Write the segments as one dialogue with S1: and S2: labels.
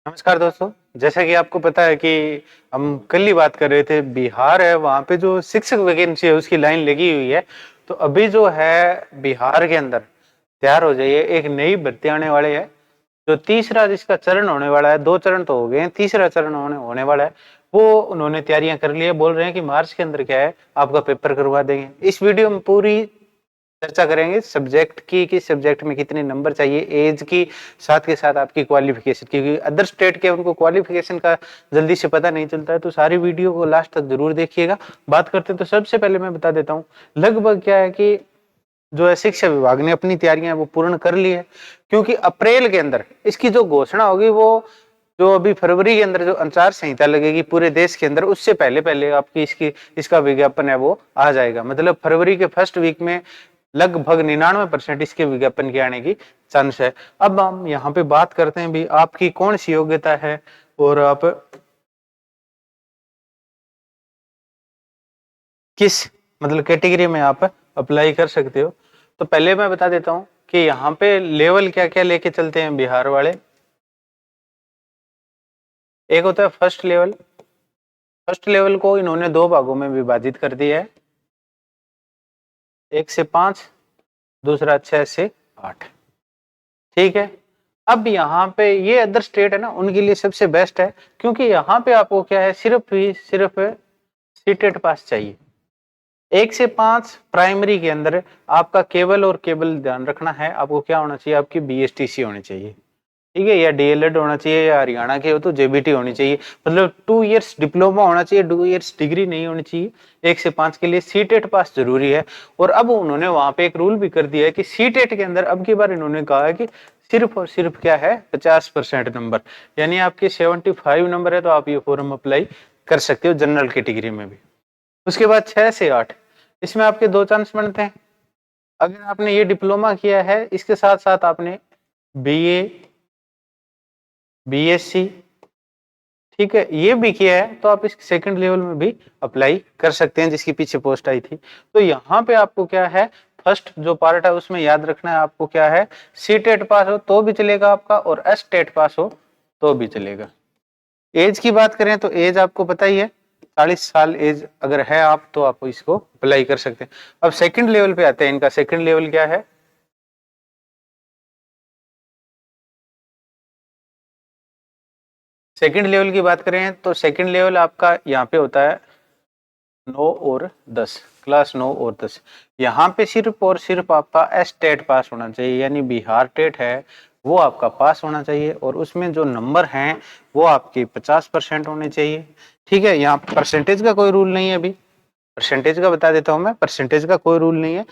S1: नमस्कार दोस्तों। जैसा कि आपको पता है कि हम कल ही बात कर रहे थे, बिहार है वहाँ पे जो शिक्षक वैकेंसी है उसकी लाइन लगी हुई है। तो अभी जो है बिहार के अंदर तैयार हो जाइए, एक नई भर्ती आने वाली है। जो तीसरा जिसका चरण होने वाला है, 2 चरण तो हो गए हैं, तीसरा चरण होने वाला है। वो उन्होंने तैयारियां कर ली है, बोल रहे हैं कि मार्च के अंदर क्या है आपका पेपर करवा देंगे। इस वीडियो में पूरी चर्चा करेंगे सब्जेक्ट की, कि सब्जेक्ट में कितने नंबर चाहिए, एज की, साथ के साथ आपकी क्वालिफिकेशन, क्योंकि अदर स्टेट के उनको क्वालिफिकेशन का जल्दी से पता नहीं चलता है। तो सारी वीडियो को लास्ट तक जरूर देखिएगा। बात करते हैं तो सबसे पहले मैं बता देता हूँ, लगभग क्या है कि जो है शिक्षा विभाग ने अपनी तैयारियां वो पूर्ण कर ली है, क्योंकि अप्रैल के अंदर इसकी जो घोषणा होगी, वो जो अभी फरवरी के अंदर जो आचार संहिता लगेगी पूरे देश के अंदर, उससे पहले पहले आपकी इसका विज्ञापन है वो आ जाएगा। मतलब फरवरी के फर्स्ट वीक में लगभग 99% इसके विज्ञापन के आने की चांस है। अब हम यहाँ पे बात करते हैं भी आपकी कौन सी योग्यता है और आप किस मतलब कैटेगरी में आप अप्लाई कर सकते हो। तो पहले मैं बता देता हूँ कि यहाँ पे लेवल क्या क्या लेके चलते हैं बिहार वाले। एक होता है फर्स्ट लेवल। फर्स्ट लेवल को इन्होंने 2 भागों में विभाजित कर दिया है, 1 से 5, दूसरा 6 से 8। ठीक है। अब यहाँ पे ये अदर स्टेट है ना, उनके लिए सबसे बेस्ट है, क्योंकि यहाँ पे आपको क्या है, सिर्फ सीटेट पास चाहिए। 1 से 5 प्राइमरी के अंदर आपका केवल और केवल ध्यान रखना है, आपको क्या होना चाहिए, आपकी बीएसटीसी होनी चाहिए। ठीक है, या डीएलएड होना चाहिए, या हरियाणा के हो तो जेबीटी होनी चाहिए। मतलब 2 इयर्स डिप्लोमा होना चाहिए, 2 इयर्स डिग्री नहीं होनी चाहिए। 1 से 5 के लिए सीटेट पास जरूरी है। और अब उन्होंने वहां पे एक रूल भी कर दिया है कि सीटेट के अंदर अब की बार इन्होंने कहा है कि सिर्फ और सिर्फ क्या है, 50% नंबर, यानी आपके 75 नंबर है तो आप ये फॉर्म अप्लाई कर सकते हो जनरल कैटेगरी में भी। उसके बाद 6 से 8, इसमें आपके 2 चांस बनते हैं। अगर आपने ये डिप्लोमा किया है, इसके साथ साथ आपने बीए, बीएससी, ठीक है, ये भी किया है, तो आप इस सेकंड लेवल में भी अप्लाई कर सकते हैं, जिसकी पीछे पोस्ट आई थी। तो यहाँ पे आपको क्या है, फर्स्ट जो पार्ट है उसमें याद रखना है आपको क्या है, सी टेट पास हो तो भी चलेगा आपका, और एस टेट पास हो तो भी चलेगा। एज की बात करें तो एज आपको पता ही है, 40 साल एज अगर है आप तो आप इसको अप्लाई कर सकते हैं। अब सेकंड लेवल पे आते हैं, इनका सेकंड लेवल क्या है। सेकंड लेवल की बात करें तो सेकंड लेवल आपका यहाँ पे होता है 9 और 10, क्लास 9 और 10। यहाँ पे सिर्फ और सिर्फ आपका एस टेट पास होना चाहिए, यानी बिहार टेट है वो आपका पास होना चाहिए, और उसमें जो नंबर हैं वो आपके 50% होने चाहिए। ठीक है, यहाँ परसेंटेज का कोई रूल नहीं है। अभी परसेंटेज का बता देता हूँ मैं, परसेंटेज का कोई रूल नहीं है,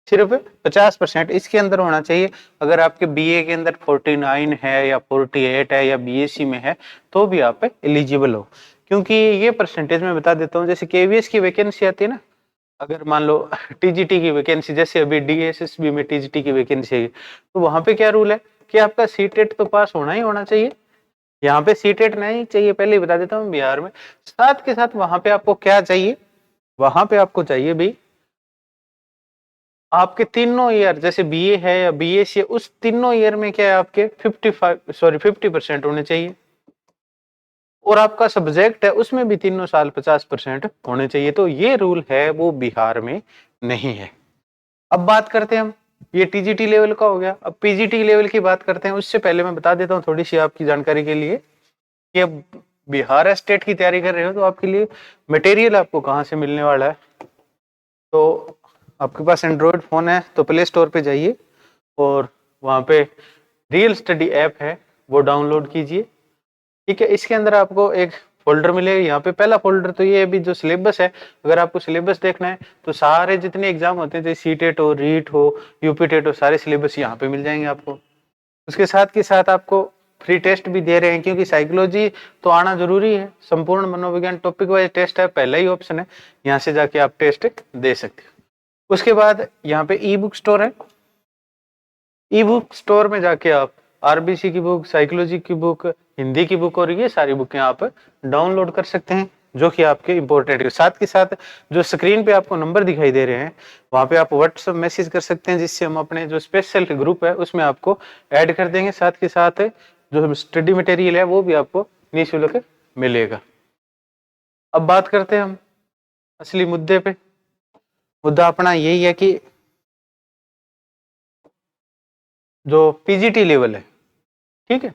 S1: सिर्फ 50% इसके अंदर होना चाहिए। अगर आपके बीए के अंदर 49 है या 48 है या बीएससी में है तो भी आप एलिजिबल हो। क्योंकि ये परसेंटेज मैं बता देता हूँ, जैसे केवीएस की वैकेंसी आती है ना, अगर मान लो टीजीटी की वैकेंसी, जैसे अभी डीएसएसबी में टीजीटी की वैकेंसी है, तो वहां पे क्या रूल है कि आपका सीटेट तो पास होना ही होना चाहिए। यहाँ पे सीटेट नहीं चाहिए, पहले ही बता देता हूँ बिहार में। साथ के साथ वहां पे आपको क्या चाहिए, वहां पे आपको चाहिए भी आपके तीनों ईयर, जैसे बीए है या बीएससी है, उस तीनों ईयर में क्या है आपके 50% होने चाहिए। और आपका सब्जेक्ट है उसमें भी तीनों साल 50% होने चाहिए। तो ये रूल है वो बिहार में नहीं है। अब बात करते हैं हम, ये टीजीटी लेवल का हो गया। अब पीजीटी लेवल की बात करते हैं। उससे पहले मैं बता देता हूँ थोड़ी सी आपकी जानकारी के लिए, कि अब बिहार स्टेट की तैयारी कर रहे हो तो आपके लिए मटेरियल आपको कहाँ से मिलने वाला है। तो आपके पास एंड्रॉयड फोन है तो प्ले स्टोर पे जाइए, और वहाँ पे रियल स्टडी ऐप है वो डाउनलोड कीजिए। ठीक है, इसके अंदर आपको एक फोल्डर मिलेगा। यहाँ पे पहला फोल्डर तो ये अभी जो सिलेबस है, अगर आपको सिलेबस देखना है तो सारे जितने एग्जाम होते हैं, जैसे सीटेट हो, रीट हो, यूपी टेट हो, सारे सिलेबस यहाँ पे मिल जाएंगे आपको। उसके साथ के साथ आपको फ्री टेस्ट भी दे रहे हैं, क्योंकि साइकोलॉजी तो आना जरूरी है। संपूर्ण मनोविज्ञान टॉपिक वाइज टेस्ट है, पहला ही ऑप्शन है, यहाँ से जाके आप टेस्ट दे सकते हो। उसके बाद यहाँ पे ई बुक स्टोर है। ई बुक स्टोर में जाके आप आरबीसी की बुक, साइकोलॉजी की बुक, हिंदी की बुक और ये सारी बुकें आप डाउनलोड कर सकते हैं, जो कि आपके इंपॉर्टेंट है। साथ के साथ जो स्क्रीन पे आपको नंबर दिखाई दे रहे हैं, वहां पे आप व्हाट्सएप मैसेज कर सकते हैं, जिससे हम अपने जो स्पेशल ग्रुप है उसमें आपको ऐड कर देंगे। साथ के साथ जो स्टडी मटेरियल है वो भी आपको निःशुल्क मिलेगा। अब बात करते हैं हम असली मुद्दे पे। मुद्दा अपना यही है कि जो पीजीटी लेवल है, ठीक है,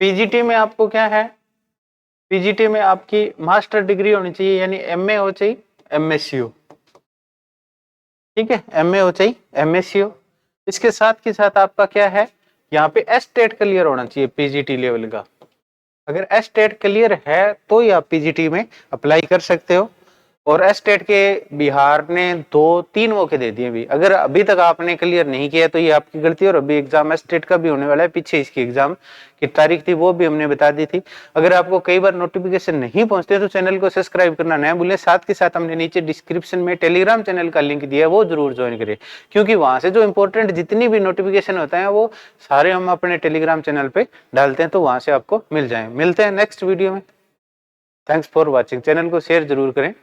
S1: पीजीटी में आपको क्या है, पीजीटी में आपकी मास्टर डिग्री होनी चाहिए, यानी एमए हो चाहिए, एमएससी हो, ठीक है, एमए हो चाहिए, एमएससी हो। इसके साथ के साथ आपका क्या है, यहाँ पे एस्टेट क्लियर होना चाहिए पीजीटी लेवल का। अगर एस्टेट क्लियर है तो ही आप पीजीटी में अप्लाई कर सकते हो। और एस्टेट के बिहार ने 2-3 मौके दे दिए भी। अगर अभी तक आपने क्लियर नहीं किया तो ये आपकी गलती है। और अभी एग्जाम एस्टेट का भी होने वाला है, पीछे इसकी एग्जाम की तारीख थी वो भी हमने बता दी थी। अगर आपको कई बार नोटिफिकेशन नहीं पहुंचते तो चैनल को सब्सक्राइब करना ना भूलें। साथ के साथ हमने नीचे डिस्क्रिप्शन में टेलीग्राम चैनल का लिंक दिया है, वो जरूर ज्वाइन करें, क्योंकि वहां से जो इंपॉर्टेंट जितनी भी नोटिफिकेशन होता है वो सारे हम अपने टेलीग्राम चैनल पे डालते हैं, तो वहां से आपको मिल जाए। मिलते हैं नेक्स्ट वीडियो में। Thanks for watching. चैनल को शेयर जरूर करें।